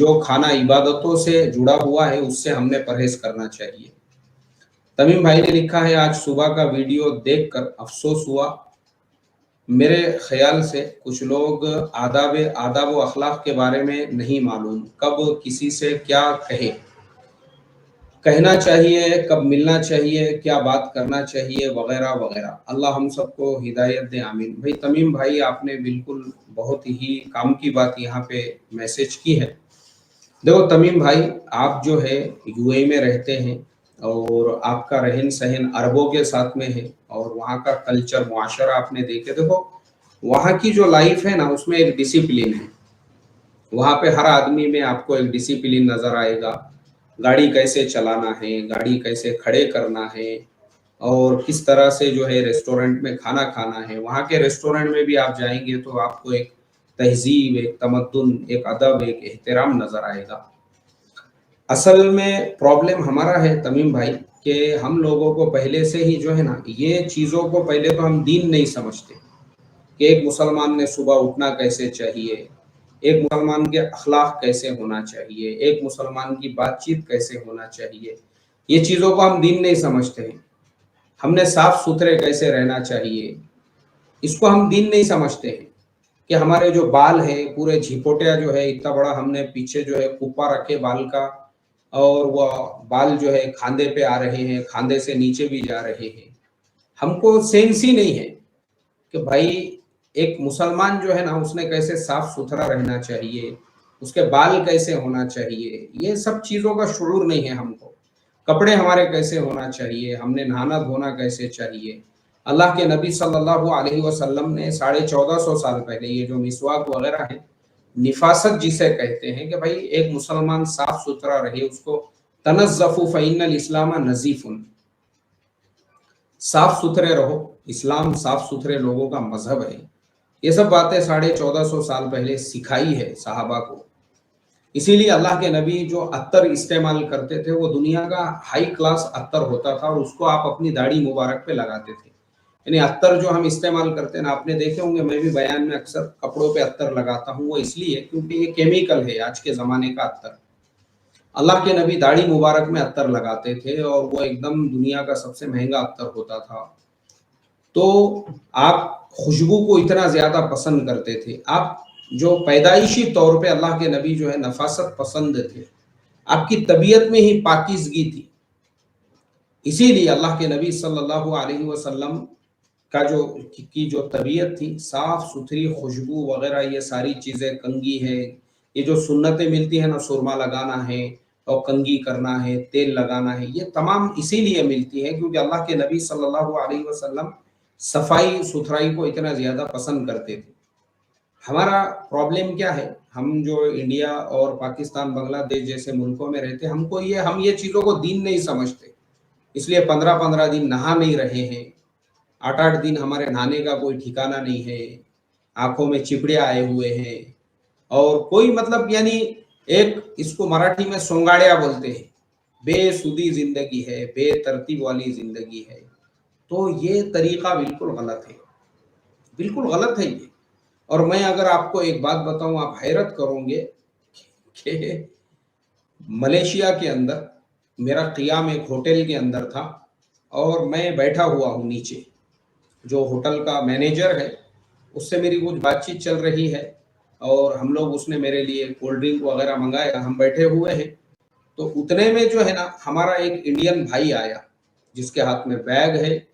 जो खाना इबादतों से जुड़ा हुआ है उससे हमने परहेज करना चाहिए। तमीम भाई ने लिखा है, आज सुबह का वीडियो देखकर अफसोस हुआ। मेरे ख्याल से कुछ लोग आदाब आदाब व अखलाक के बारे में नहीं मालूम, कब किसी से क्या कहना चाहिए, कब मिलना चाहिए, क्या बात करना चाहिए, वगैरह वगैरह। अल्लाह हम सबको हिदायत दे, आमीन। भाई तमीम भाई, आपने बिल्कुल बहुत ही काम की बात यहाँ पे मैसेज की है। देखो तमीम भाई, आप जो है यूएई में रहते हैं और आपका रहन सहन अरबों के साथ में है और वहाँ का कल्चर मुआशरा आपने देखे। देखो वहाँ की जो लाइफ है ना, उसमें एक डिसिप्लिन है। वहाँ पे हर आदमी में आपको एक डिसिप्लिन नजर आएगा। गाड़ी कैसे चलाना है, गाड़ी कैसे खड़े करना है, और किस तरह से जो है रेस्टोरेंट में खाना खाना है। वहाँ के रेस्टोरेंट में भी आप जाएंगे तो आपको एक तहजीब, एक तमद्दुन, एक अदब, एक एहतराम नजर आएगा। असल में प्रॉब्लम हमारा है तमीम भाई कि हम लोगों को पहले से ही जो है ना, ये चीज़ों को पहले तो हम दीन नहीं समझते कि एक मुसलमान ने सुबह उठना कैसे चाहिए, एक मुसलमान के अखलाक कैसे होना चाहिए, एक मुसलमान की बातचीत कैसे होना चाहिए। ये चीज़ों को हम दीन नहीं समझते हैं। हमने साफ सुथरे कैसे रहना चाहिए, इसको हम दीन नहीं समझते हैं। कि हमारे जो बाल है पूरे झिपोटिया जो है, इतना बड़ा हमने पीछे जो है कुप्पा रखे बाल का, और वह बाल जो है खांधे पे आ रहे हैं, खांधे से नीचे भी जा रहे हैं। हमको सेंस ही नहीं है कि भाई एक मुसलमान जो है ना, उसने कैसे साफ सुथरा रहना चाहिए, उसके बाल कैसे होना चाहिए, ये सब चीज़ों का शुरूर नहीं है हमको। कपड़े हमारे कैसे होना चाहिए, हमने नहाना धोना कैसे चाहिए। अल्लाह के नबी सल्लल्लाहु अलैहि वसल्लम ने 1450 साल पहले ये जो मिसवाक वगैरह है, निफासत जिसे कहते हैं कि भाई एक मुसलमान साफ सुथरा रहे, उसको तनज़्ज़फ़ू फ़इन्नल इस्लाम नज़ीफ़ुन, साफ सुथरे रहो, इस्लाम साफ सुथरे लोगों का मजहब है। ये सब बातें 1450 साल पहले सिखाई है साहबा को। इसीलिए अल्लाह के नबी जो अत्तर इस्तेमाल करते थे वो दुनिया का हाई क्लास अत्तर होता था, और उसको आप अपनी दाढ़ी मुबारक पे लगाते थे। यानी अत्तर जो हम इस्तेमाल करते हैं ना, आपने देखे होंगे, मैं भी बयान में अक्सर कपड़ों पे अत्तर लगाता हूँ। वो इसलिए क्योंकि ये केमिकल है, आज के ज़माने का अत्तर। अल्लाह के नबी दाढ़ी मुबारक में अत्तर लगाते थे और वो एकदम दुनिया का सबसे महंगा अत्तर होता था। तो आप खुशबू को इतना ज़्यादा पसंद करते थे। आप जो पैदाइशी तौर पे अल्लाह के नबी जो है नफासत पसंद थे। आपकी तबीयत में ही पाकीज़गी थी। इसीलिए अल्लाह के नबी सल्लल्लाहु अलैहि वसल्लम का जो की जो तबीयत थी, साफ सुथरी, खुशबू वगैरह, ये सारी चीज़ें, कंघी है, ये जो सुन्नतें मिलती है ना, सुरमा लगाना है और कंघी करना है, तेल लगाना है, ये तमाम इसीलिए मिलती है क्योंकि अल्लाह के नबी सल्लल्लाहु अलैहि वसल्लम सफाई सुथराई को इतना ज़्यादा पसंद करते थे। हमारा प्रॉब्लम क्या है, हम जो इंडिया और पाकिस्तान, बांग्लादेश जैसे मुल्कों में रहते हैं, हम ये चीज़ों को दीन नहीं समझते। इसलिए 15-15 दिन नहा नहीं रहे हैं। 8-8 दिन हमारे नहाने का कोई ठिकाना नहीं है। आंखों में चिपड़िया आए हुए हैं, और कोई मतलब यानी एक, इसको मराठी में सोंगाड़िया बोलते हैं। बेसुदी जिंदगी है, बेतरतीब वाली जिंदगी है। तो ये तरीका बिल्कुल गलत है, बिल्कुल गलत है ये। और मैं अगर आपको एक बात बताऊं, आप हैरत करोगे कि मलेशिया के अंदर मेरा क़ियाम एक होटल के अंदर था, और मैं बैठा हुआ हूँ नीचे। जो होटल का मैनेजर है उससे मेरी कुछ बातचीत चल रही है, और हम लोग, उसने मेरे लिए कोल्ड ड्रिंक वगैरह मंगाया, हम बैठे हुए हैं। तो उतने में जो है ना, हमारा एक इंडियन भाई आया जिसके हाथ में बैग है,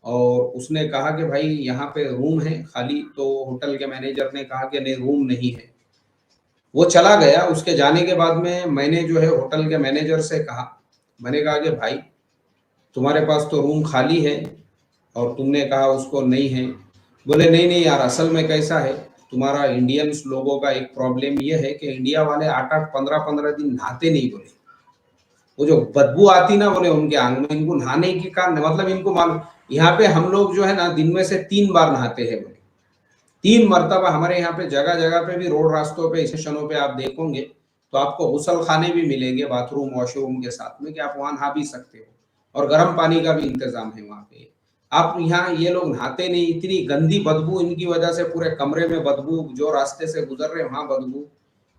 और उसने कहा कि भाई यहाँ पे रूम है खाली। तो होटल के मैनेजर ने कहा कि नहीं, रूम नहीं है। वो चला गया। उसके जाने के बाद में मैंने जो है होटल के मैनेजर से कहा, मैंने कहा कि भाई तुम्हारे पास तो रूम खाली है और तुमने कहा उसको नहीं है। बोले नहीं नहीं यार, असल में कैसा है, तुम्हारा इंडियंस लोगों का एक प्रॉब्लम ये है कि इंडिया वाले 8-8 15-15 दिन नहाते नहीं। बोले वो जो बदबू आती ना, बोले उनके आंग में, इनको नहाने की का मतलब इनको मालूम। यहाँ पे हम लोग जो है ना, दिन में से 3 बार नहाते हैं। बोले 3 मरतबा। हमारे यहाँ पे जगह जगह पे भी, रोड रास्तों पे, स्टेशनों पे आप देखोगे तो आपको गुसल खाने भी मिलेंगे, बाथरूम वॉशरूम के साथ में, कि आप वहाँ नहा भी सकते हो, और गर्म पानी का भी इंतजाम है वहाँ पे। आप यहाँ, ये लोग नहाते नहीं, इतनी गंदी बदबू इनकी वजह से, पूरे कमरे में बदबू, जो रास्ते से गुजर रहे वहां बदबू।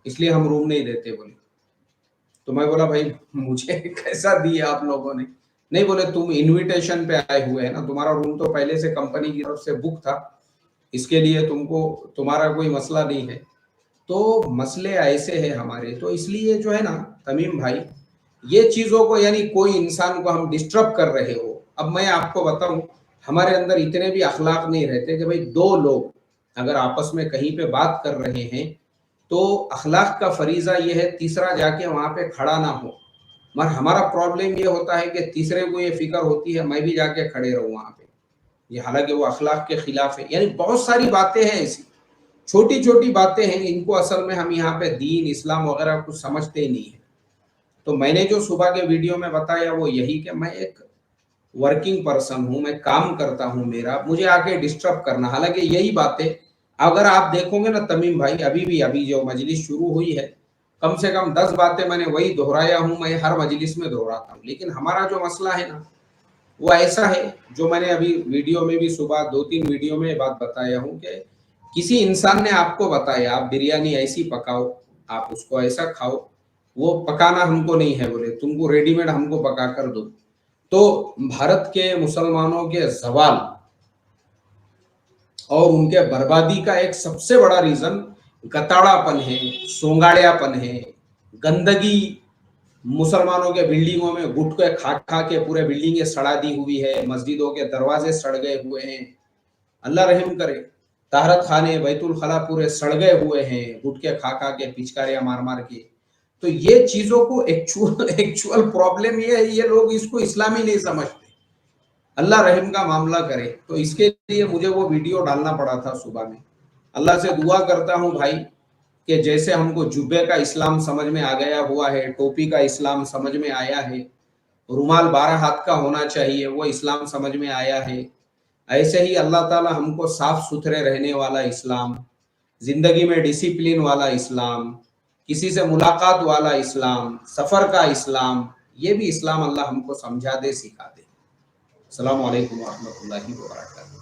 इसलिए हम रूम नहीं देते बोले। तो मैं बोला भाई मुझे कैसा दिया आप लोगों ने? नहीं बोले तुम इनविटेशन पे आए हुए हैं ना, तुम्हारा रूम तो पहले से कंपनी की तरफ से बुक था, इसके लिए तुमको तुम्हारा कोई मसला नहीं है। तो मसले ऐसे हैं हमारे, तो इसलिए जो है ना तमीम भाई, ये चीजों को यानी कोई इंसान को हम डिस्टर्ब कर रहे हो। अब मैं आपको बताऊं, हमारे अंदर इतने भी अखलाक नहीं रहते कि भाई दो लोग अगर आपस में कहीं पे बात कर रहे हैं तो अखलाक का फरीजा ये है तीसरा जाके वहां पे खड़ा ना हो। मगर हमारा प्रॉब्लम ये होता है कि तीसरे को ये फिक्र होती है मैं भी जाके खड़े रहूं वहां पे, ये हालांकि वो अखलाक के खिलाफ है। यानी बहुत सारी बातें हैं ऐसी, छोटी छोटी बातें हैं, इनको असल में हम यहाँ पे दीन इस्लाम वगैरह कुछ समझते ही नहीं है। तो मैंने जो सुबह के वीडियो में बताया वो यही कि मैं एक वर्किंग पर्सन हूँ, मैं काम करता हूँ, मेरा मुझे आके डिस्टर्ब करना, हालांकि यही बातें अगर आप देखोगे ना तमीम भाई, अभी जो मजलिस शुरू हुई है कम से कम 10 बातें मैंने वही दोहराया हूँ, मैं हर मजलिस में दोहराता हूँ। लेकिन हमारा जो मसला है ना वो ऐसा है, जो मैंने अभी वीडियो में भी सुबह 2-3 वीडियो में बात बताया हूँ कि किसी इंसान ने आपको बताया आप बिरयानी ऐसी पकाओ, आप उसको ऐसा खाओ, वो पकाना हमको नहीं है बोले, तुमको रेडीमेड हमको पका कर दो। तो भारत के मुसलमानों के जवाल और उनके बर्बादी का एक सबसे बड़ा रीजन गताड़ापन है, सोंगाड़ियापन है, गंदगी। मुसलमानों के बिल्डिंगों में गुटखे खा खा के पूरे बिल्डिंगें सड़ा दी हुई है, मस्जिदों के दरवाजे सड़ गए हुए हैं, अल्लाह रहम करे। ताहरत खाने बैतुल खला पूरे सड़ गए हुए हैं गुटके खा खा के, पिचकारियां मार मार के। तो ये चीजों को एक्चुअल प्रॉब्लम ये है, ये लोग इसको इस्लामी नहीं समझते। अल्लाह रहम का मामला करे। तो इसके लिए मुझे वो वीडियो डालना पड़ा था सुबह में। अल्लाह से दुआ करता हूँ भाई कि जैसे हमको जुब्बे का इस्लाम समझ में आ गया हुआ है, टोपी का इस्लाम समझ में आया है, रुमाल 12 हाथ का होना चाहिए वो इस्लाम समझ में आया है, ऐसे ही अल्लाह ताला हमको साफ सुथरे रहने वाला इस्लाम, जिंदगी में डिसिप्लिन वाला इस्लाम, किसी से मुलाकात वाला इस्लाम, सफर का इस्लाम, ये भी इस्लाम अल्लाह हमको समझा दे, सिखा दे। अस्सलामु अलैकुम व रहमतुल्लाहि व बरकातहू।